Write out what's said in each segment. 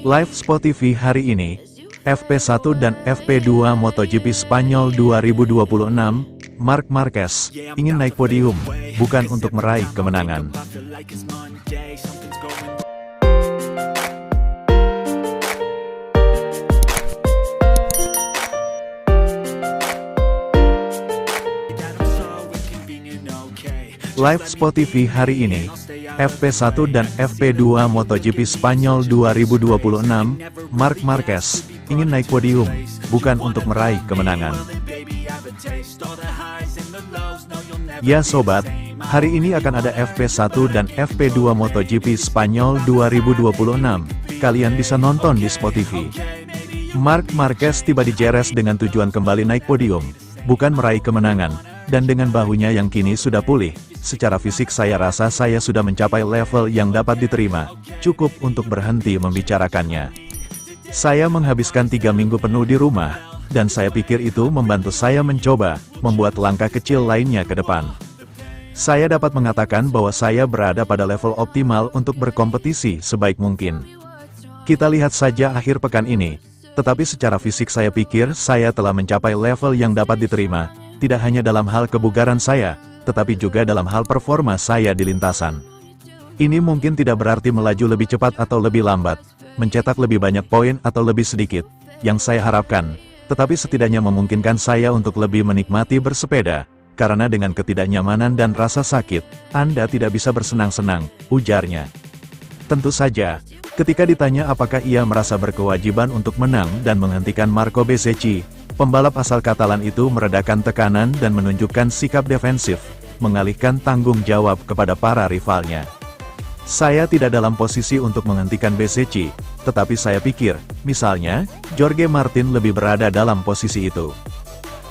Live Spot TV hari ini, FP1 dan FP2 MotoGP Spanyol 2026, Marc Marquez ingin naik podium, bukan untuk meraih kemenangan. Live Spot TV hari ini, FP1 dan FP2 MotoGP Spanyol 2026, Marc Marquez ingin naik podium, bukan untuk meraih kemenangan. Ya sobat, hari ini akan ada FP1 dan FP2 MotoGP Spanyol 2026, kalian bisa nonton di Spot TV. Marc Marquez tiba di Jerez dengan tujuan kembali naik podium, bukan meraih kemenangan, dan dengan bahunya yang kini sudah pulih, secara fisik saya rasa saya sudah mencapai level yang dapat diterima, cukup untuk berhenti membicarakannya. Saya menghabiskan 3 minggu penuh di rumah, dan saya pikir itu membantu saya mencoba, membuat langkah kecil lainnya ke depan. Saya dapat mengatakan bahwa saya berada pada level optimal untuk berkompetisi sebaik mungkin. Kita lihat saja akhir pekan ini, tetapi secara fisik saya pikir saya telah mencapai level yang dapat diterima, tidak hanya dalam hal kebugaran saya, tetapi juga dalam hal performa saya di lintasan. Ini mungkin tidak berarti melaju lebih cepat atau lebih lambat, mencetak lebih banyak poin atau lebih sedikit, yang saya harapkan, tetapi setidaknya memungkinkan saya untuk lebih menikmati bersepeda, karena dengan ketidaknyamanan dan rasa sakit, Anda tidak bisa bersenang-senang, ujarnya. Tentu saja, ketika ditanya apakah ia merasa berkewajiban untuk menang dan menghentikan Marco Bezzecchi, pembalap asal Katalan itu meredakan tekanan dan menunjukkan sikap defensif, mengalihkan tanggung jawab kepada para rivalnya. Saya tidak dalam posisi untuk menghentikan Bezzecchi, tetapi saya pikir, misalnya, Jorge Martin lebih berada dalam posisi itu.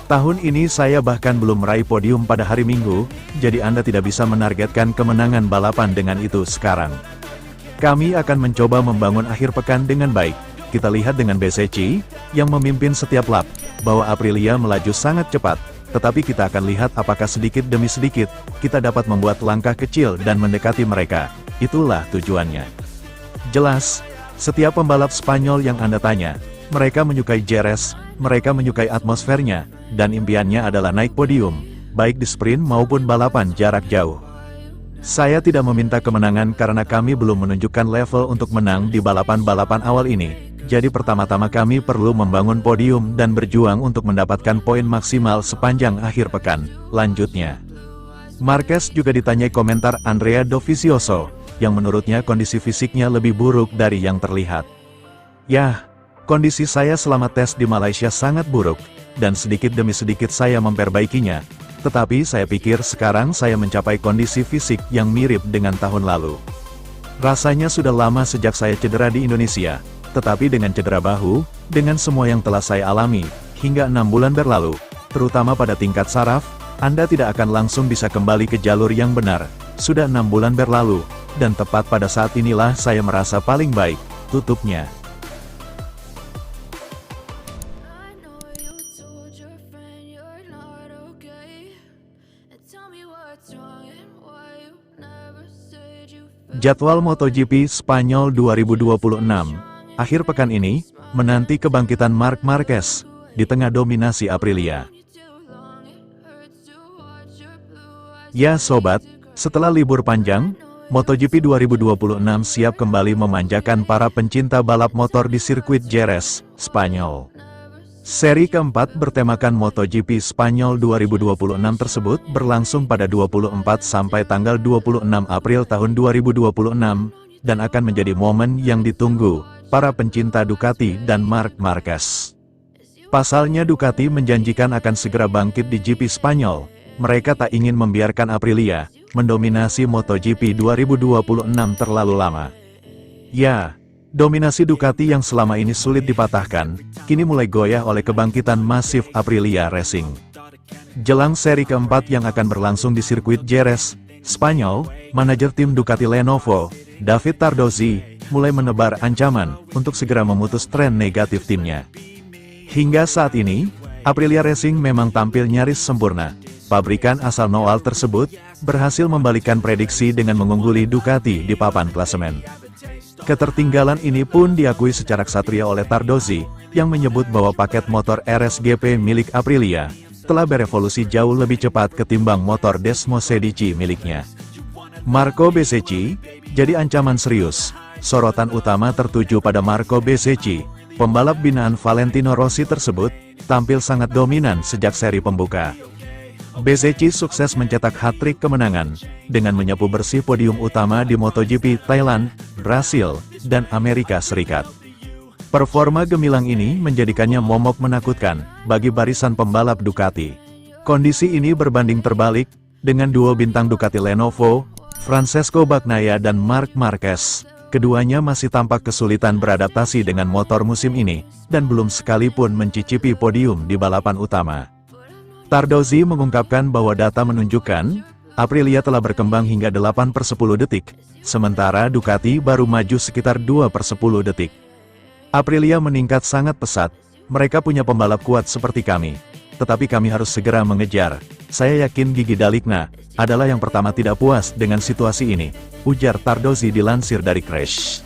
Tahun ini saya bahkan belum meraih podium pada hari Minggu, jadi Anda tidak bisa menargetkan kemenangan balapan dengan itu sekarang. Kami akan mencoba membangun akhir pekan dengan baik. Kita lihat dengan Bezzecchi, yang memimpin setiap lap, bahwa Aprilia melaju sangat cepat, tetapi kita akan lihat apakah sedikit demi sedikit, kita dapat membuat langkah kecil dan mendekati mereka. Itulah tujuannya. Jelas, setiap pembalap Spanyol yang Anda tanya, mereka menyukai Jerez, mereka menyukai atmosfernya, dan impiannya adalah naik podium, baik di sprint maupun balapan jarak jauh. Saya tidak meminta kemenangan karena kami belum menunjukkan level untuk menang di balapan-balapan awal ini. Jadi pertama-tama kami perlu membangun podium dan berjuang untuk mendapatkan poin maksimal sepanjang akhir pekan, lanjutnya. Marquez juga ditanyai komentar Andrea Dovizioso, yang menurutnya kondisi fisiknya lebih buruk dari yang terlihat. Yah, kondisi saya selama tes di Malaysia sangat buruk, dan sedikit demi sedikit saya memperbaikinya, tetapi saya pikir sekarang saya mencapai kondisi fisik yang mirip dengan tahun lalu. Rasanya sudah lama sejak saya cedera di Indonesia. Tetapi dengan cedera bahu, dengan semua yang telah saya alami, hingga 6 bulan berlalu, terutama pada tingkat saraf, Anda tidak akan langsung bisa kembali ke jalur yang benar. Sudah 6 bulan berlalu, dan tepat pada saat inilah saya merasa paling baik, tutupnya. Jadwal MotoGP Spanyol 2026. Akhir pekan ini, menanti kebangkitan Marc Marquez, di tengah dominasi Aprilia. Ya sobat, setelah libur panjang, MotoGP 2026 siap kembali memanjakan para pencinta balap motor di sirkuit Jerez, Spanyol. Seri keempat bertemakan MotoGP Spanyol 2026 tersebut berlangsung pada 24 sampai tanggal 26 April tahun 2026, dan akan menjadi momen yang ditunggu para pencinta Ducati dan Marc Marquez. Pasalnya Ducati menjanjikan akan segera bangkit di GP Spanyol. Mereka tak ingin membiarkan Aprilia mendominasi MotoGP 2026 terlalu lama. Ya, dominasi Ducati yang selama ini sulit dipatahkan, kini mulai goyah oleh kebangkitan masif Aprilia Racing. Jelang seri keempat yang akan berlangsung di sirkuit Jerez, Spanyol, manajer tim Ducati Lenovo, David Tardozzi, mulai menebar ancaman untuk segera memutus tren negatif timnya. Hingga saat ini, Aprilia Racing memang tampil nyaris sempurna. Pabrikan asal Noal tersebut berhasil membalikkan prediksi dengan mengungguli Ducati di papan klasemen. Ketertinggalan ini pun diakui secara ksatria oleh Tardozzi, yang menyebut bahwa paket motor RSGP milik Aprilia telah berevolusi jauh lebih cepat ketimbang motor Desmo Sedici miliknya. Marco Bezzecchi jadi ancaman serius. Sorotan utama tertuju pada Marco Bezzecchi, pembalap binaan Valentino Rossi tersebut, tampil sangat dominan sejak seri pembuka. Bezzecchi sukses mencetak hat-trick kemenangan, dengan menyapu bersih podium utama di MotoGP Thailand, Brasil, dan Amerika Serikat. Performa gemilang ini menjadikannya momok menakutkan bagi barisan pembalap Ducati. Kondisi ini berbanding terbalik dengan duo bintang Ducati Lenovo, Francesco Bagnaia dan Marc Marquez. Keduanya masih tampak kesulitan beradaptasi dengan motor musim ini, dan belum sekalipun mencicipi podium di balapan utama. Tardozzi mengungkapkan bahwa data menunjukkan, Aprilia telah berkembang hingga 8/10 detik, sementara Ducati baru maju sekitar 2/10 detik. Aprilia meningkat sangat pesat, mereka punya pembalap kuat seperti kami. Tetapi kami harus segera mengejar. Saya yakin Gigi Dalikna adalah yang pertama tidak puas dengan situasi ini, ujar Tardozzi dilansir dari Crash.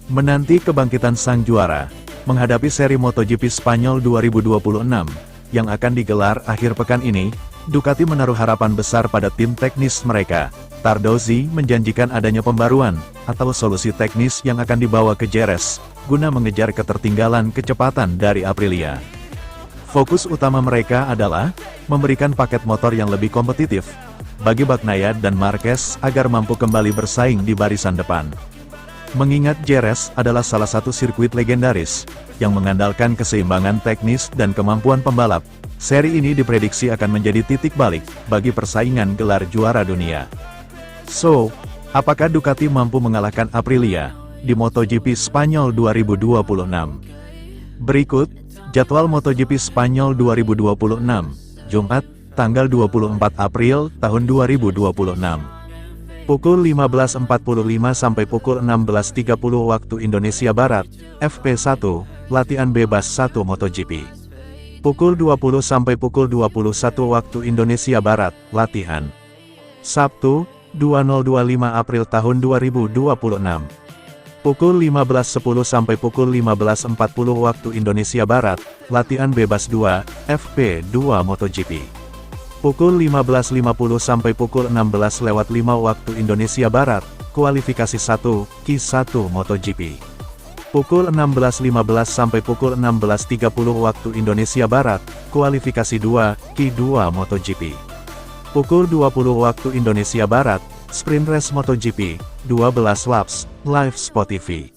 Menanti kebangkitan sang juara, menghadapi seri MotoGP Spanyol 2026, yang akan digelar akhir pekan ini, Ducati menaruh harapan besar pada tim teknis mereka. Tardozzi menjanjikan adanya pembaruan, atau solusi teknis yang akan dibawa ke Jerez, guna mengejar ketertinggalan kecepatan dari Aprilia. Fokus utama mereka adalah memberikan paket motor yang lebih kompetitif bagi Bagnaia dan Marquez agar mampu kembali bersaing di barisan depan. Mengingat Jerez adalah salah satu sirkuit legendaris yang mengandalkan keseimbangan teknis dan kemampuan pembalap, seri ini diprediksi akan menjadi titik balik bagi persaingan gelar juara dunia. So, apakah Ducati mampu mengalahkan Aprilia di MotoGP Spanyol 2026? Berikut jadwal MotoGP Spanyol 2026, Jumat, tanggal 24 April tahun 2026. Pukul 15.45 sampai pukul 16.30 waktu Indonesia Barat, FP1, latihan bebas 1 MotoGP. Pukul 20 sampai pukul 21 waktu Indonesia Barat, latihan. Sabtu, 2025 April tahun 2026. Pukul 15.10 sampai pukul 15.40 waktu Indonesia Barat, latihan bebas 2, FP2 MotoGP. Pukul 15.50 sampai pukul 16:05 waktu Indonesia Barat, kualifikasi 1, Q1 MotoGP. Pukul 16.15 sampai pukul 16.30 waktu Indonesia Barat, kualifikasi 2, Q2 MotoGP. Pukul 20 waktu Indonesia Barat, Sprint Race MotoGP, 12 laps, live Sport TV.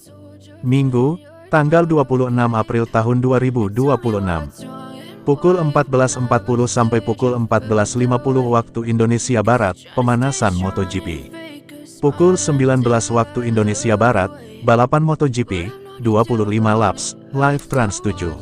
Minggu, tanggal 26 April tahun 2026. Pukul 14.40 sampai pukul 14.50 waktu Indonesia Barat, pemanasan MotoGP. Pukul 19 waktu Indonesia Barat, balapan MotoGP, 25 laps, live Trans 7.